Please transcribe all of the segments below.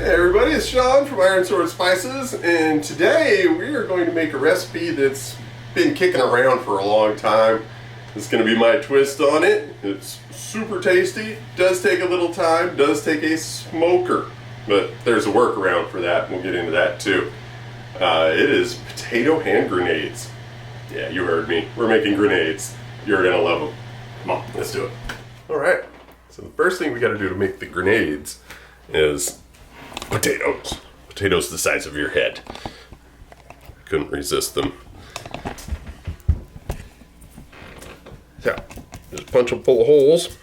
Hey everybody, it's Sean from IronSword Spices, and today we are going to make a recipe that's been kicking around for a long time. It's going to be my twist on it. It's super tasty, does take a little time, does take a smoker, but there's a workaround for that. We'll get into that too. It is potato hand grenades. Yeah, you heard me. We're making grenades. You're going to love them. Come on, let's do it. Alright, so the first thing we got to do to make the grenades is potatoes. Potatoes the size of your head. Couldn't resist them. So, just punch them full of holes.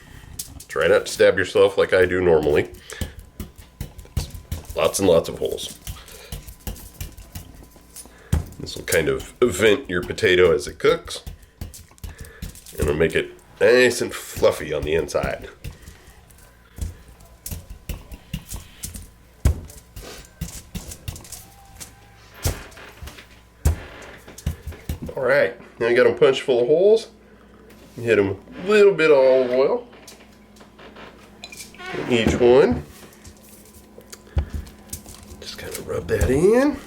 Try not to stab yourself like I do normally. Lots and lots of holes. This will kind of vent your potato as it cooks. And it'll make it nice and fluffy on the inside. Alright, now I got them punched full of holes. Hit them a little bit of olive oil in each one. Just kind of rub that in.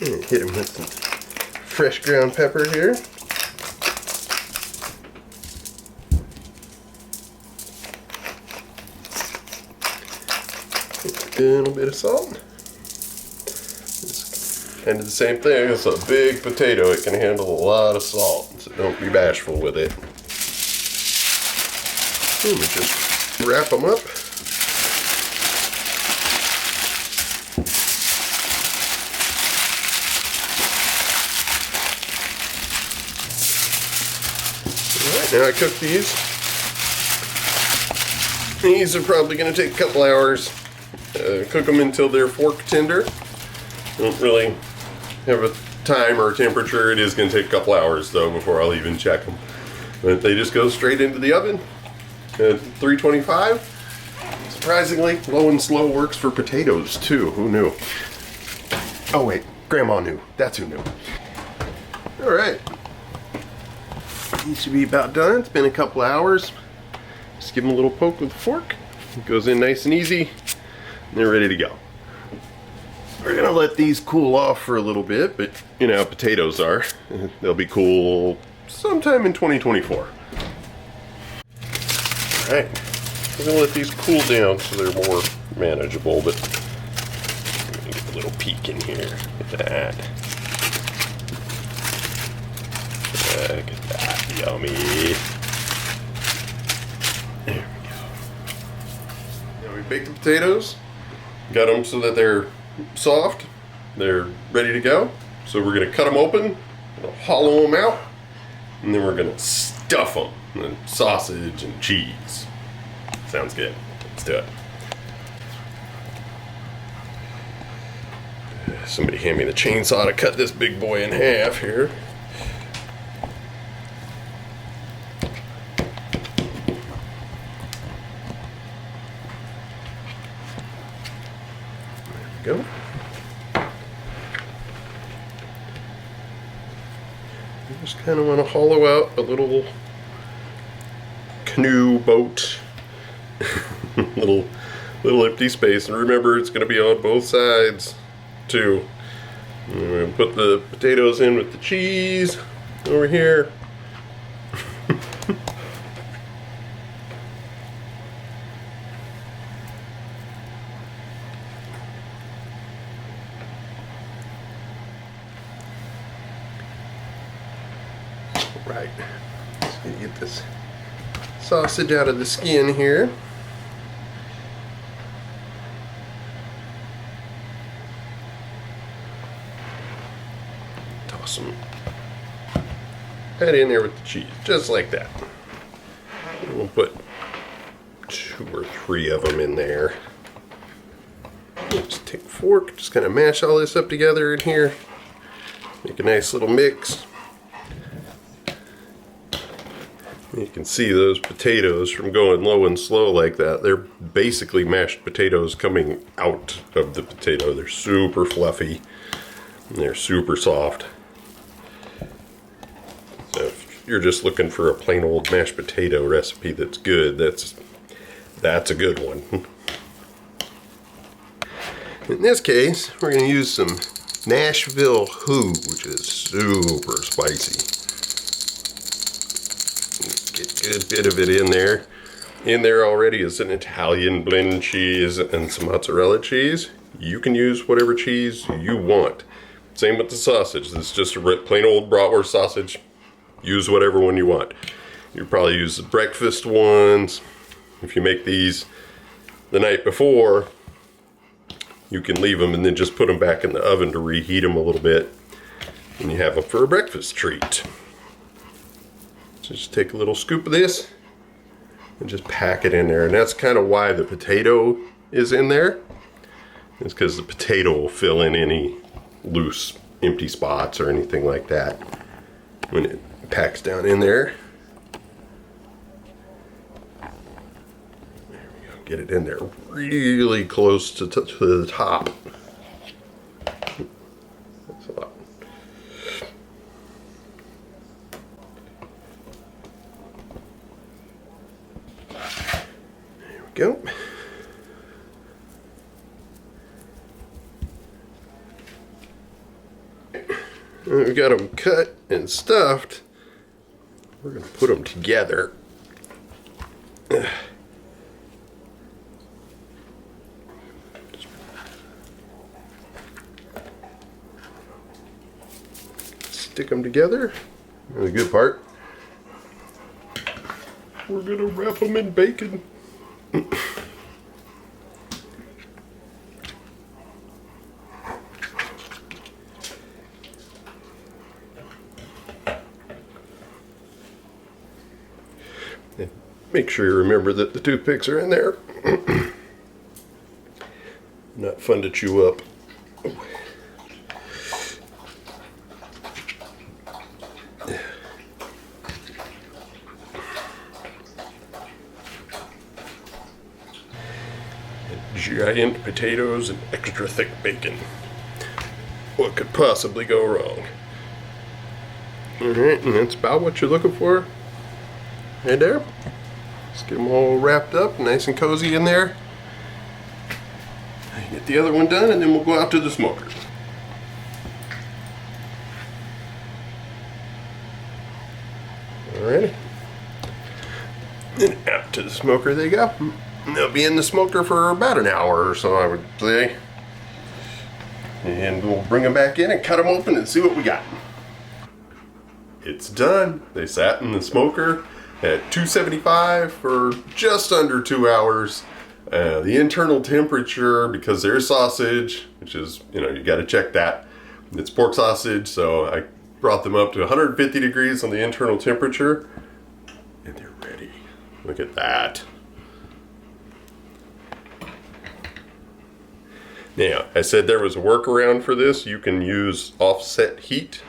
And hit them with some fresh ground pepper here. A little bit of salt. Kind of the same thing. It's a big potato. It can handle a lot of salt, so don't be bashful with it. And we just wrap them up. Alright, now I cook these. These are probably going to take a couple hours. Cook them until they're fork tender. Don't really have a time or a temperature. It is going to take a couple hours though before I'll even check them. But they just go straight into the oven at 325. Surprisingly, low and slow works for potatoes too. Who knew? Oh wait, Grandma knew. That's who knew. Alright. These should be about done. It's been a couple hours. Just give them a little poke with a fork. It goes in nice and easy. And they're ready to go. We're gonna let these cool off for a little bit, but you know how potatoes are. They'll be cool sometime in 2024. Alright, we're gonna let these cool down so they're more manageable, but I'm gonna get a little peek in here. Look at that. Look at that, yummy. There we go. Now we baked the potatoes, got them so that they're soft, they're ready to go. So we're going to cut them open, we'll hollow them out, and then we're going to stuff them with sausage and cheese. Sounds good. Let's do it. Somebody hand me the chainsaw to cut this big boy in half here. Go. You just kind of want to hollow out a little canoe boat, little empty space, and remember it's going to be on both sides too. I'm going to put the potatoes in with the cheese over here. Right, just gonna get this sausage out of the skin here. Toss them right in there with the cheese, just like that. And we'll put 2 or 3 of them in there. Just take a fork, just kind of mash all this up together in here. Make a nice little mix. You can see those potatoes from going low and slow like that. They're basically mashed potatoes coming out of the potato. They're super fluffy and they're super soft. So if you're just looking for a plain old mashed potato recipe that's good, that's a good one. In this case, we're going to use some Nashville Who, which is super spicy. Get a good bit of it in there. In there already is an Italian blend cheese and some mozzarella cheese. You can use whatever cheese you want. Same with the sausage. This is just a plain old bratwurst sausage. Use whatever one you want. You probably use the breakfast ones. If you make these the night before, you can leave them and then just put them back in the oven to reheat them a little bit. And you have them for a breakfast treat. So just take a little scoop of this and just pack it in there. And that's kind of why the potato is in there. It's because the potato will fill in any loose empty spots or anything like that when it packs down in there. There we go. Get it in there really close to the top. That's a lot. There we go. We got them cut and stuffed. We're going to put them together. Stick them together. And the good part, we're going to wrap them in bacon. Make sure you remember that the toothpicks are in there. Not fun to chew up. Giant potatoes and extra thick bacon. What could possibly go wrong? Alright, and that's about what you're looking for. Right there. Let's get them all wrapped up, nice and cozy in there. Get the other one done, and then we'll go out to the smoker. Alrighty. And out to the smoker they go. And they'll be in the smoker for about an hour or so, I would say. And we'll bring them back in and cut them open and see what we got. It's done. They sat in the smoker at 275 for just under 2 hours. The internal temperature, because there's sausage, which is, you got to check that. It's pork sausage, so I brought them up to 150 degrees on the internal temperature. And they're ready. Look at that. Now, I said there was a workaround for this. You can use offset heat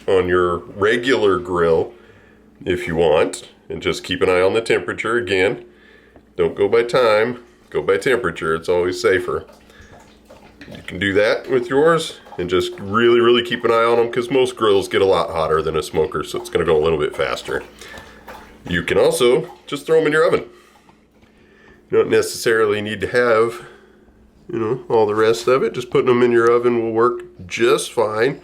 on your regular grill if you want. And just keep an eye on the temperature again. Don't go by time, go by temperature. It's always safer. You can do that with yours and just really, really keep an eye on them, because most grills get a lot hotter than a smoker, so it's going to go a little bit faster. You can also just throw them in your oven. You don't necessarily need to have, all the rest of it. Just putting them in your oven will work just fine.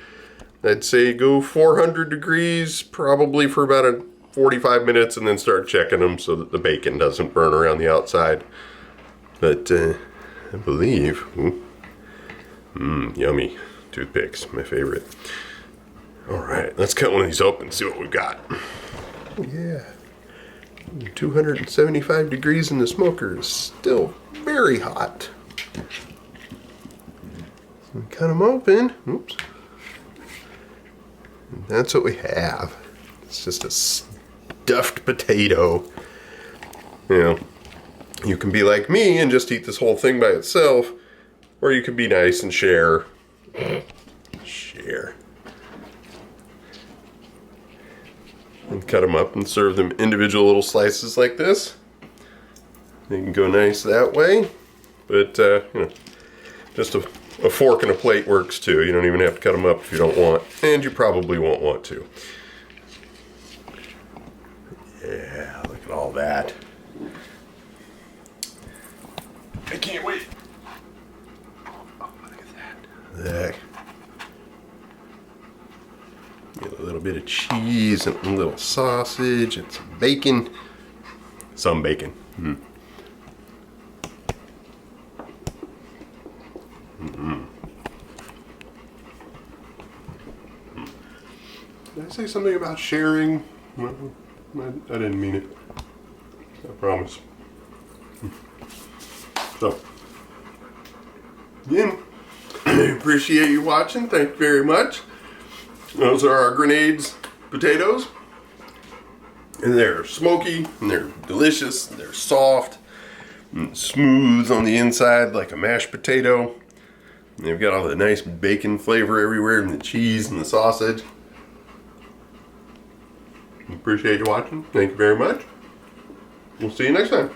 I'd say go 400 degrees probably for about 45 minutes, and then start checking them so that the bacon doesn't burn around the outside. But I believe, yummy toothpicks, my favorite. All right, let's cut one of these open and see what we've got. Yeah, 275 degrees in the smoker is still very hot. So we cut them open. Oops. And that's what we have. It's just a stuffed potato. You can be like me and just eat this whole thing by itself, or you can be nice and share. And cut them up and serve them individual little slices like this. They can go nice that way, but just a fork and a plate works too. You don't even have to cut them up if you don't want, and you probably won't want to. Yeah, look at all that. I can't wait. Oh, cheese and a little sausage and some bacon. Some bacon. Did I say something about sharing? Well, I didn't mean it. I promise. So, again, I appreciate you watching. Thank you very much. Those are our grenades potatoes. And they're smoky, and they're delicious, and they're soft, and smooth on the inside like a mashed potato. And they've got all the nice bacon flavor everywhere, and the cheese and the sausage. Appreciate you watching. Thank you very much. We'll see you next time.